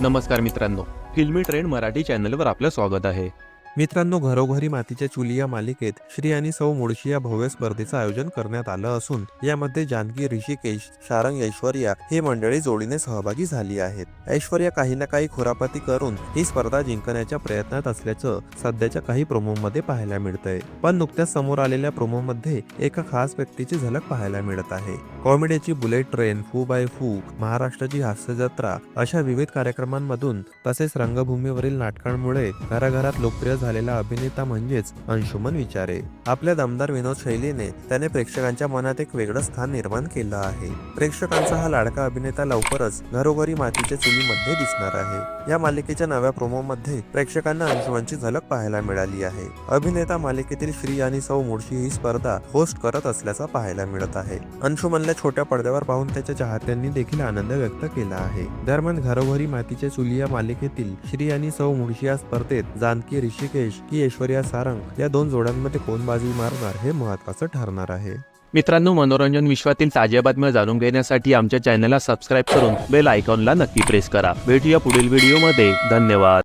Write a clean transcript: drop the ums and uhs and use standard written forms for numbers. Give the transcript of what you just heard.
नमस्कार मित्रांनो, फिल्मी ट्रेंड मराठी चॅनलवर आपलं स्वागत आहे. मित्रांनो, घरोघरी मातीच्या चुली या मालिकेत श्री आणि सौ मुळशी या भव्य स्पर्धेचं आयोजन करण्यात आलं असून यामध्ये जानकी, ऋषिकेश, शारंग, ऐश्वर्या ही मंडळी जोडीने सहभागी झाली आहेत. ऐश्वर्या काही ना काही खुरापाती करून ही स्पर्धा जिंकण्याच्या प्रयत्नात असल्याचं सध्याच्या काही प्रोमोमध्ये पाहायला मिळतंय. पण नुकत्याच समोर आलेल्या प्रोमोमध्ये एका खास व्यक्तीची झलक पाहायला मिळत आहे. कॉमेडीची बुलेट ट्रेन, फू बाय फू, महाराष्ट्राची हास्य जत्रा अशा विविध कार्यक्रमांमधून तसेच रंगभूमीवरील नाटकांमुळे घराघरात लोकप्रिय झालेला अभिनेता म्हणजेच अंशुमन विचारे. आपल्या दमदार विनोद शैलीने त्याने प्रेक्षकांच्या मनात एक वेगळं स्थान निर्माण केलं आहे. प्रेक्षकांचा हा लाडका अभिनेता लवकरच घरोघरी मातीच्या चुलीमध्ये दिसणार आहे. या मालिकेच्या नव्या प्रोमोमध्ये प्रेक्षकांना अंशुमनची झलक पाहायला मिळाली आहे. अभिनेता मालिकेतील श्री आणि सौ मुळशी ही स्पर्धा होस्ट करत असल्याचा पाहायला मिळत आहे. अंशुमनला छोट्या पडद्यावर पाहून त्याच्या चाहत्यांनी देखील आनंद व्यक्त केला आहे. दरम्यान घरोघरी मातीच्या चुली या मालिकेतील श्री आणि सौ मुळशी या स्पर्धेत जानकी, ऋषिकेश की ऐश्वर्या सारंग या दोन जोड्यांमध्ये कोण बाजी मारणार हे महत्त्वाचं ठरणार आहे. मित्रांनो, मनोरंजन विश्वातील ताज्या बातम्या जाणून घेण्यासाठी आमच्या चॅनलला सबस्क्राईब करून बेल आयकॉनला नक्की प्रेस करा. भेटूया पुढील व्हिडिओमध्ये. धन्यवाद.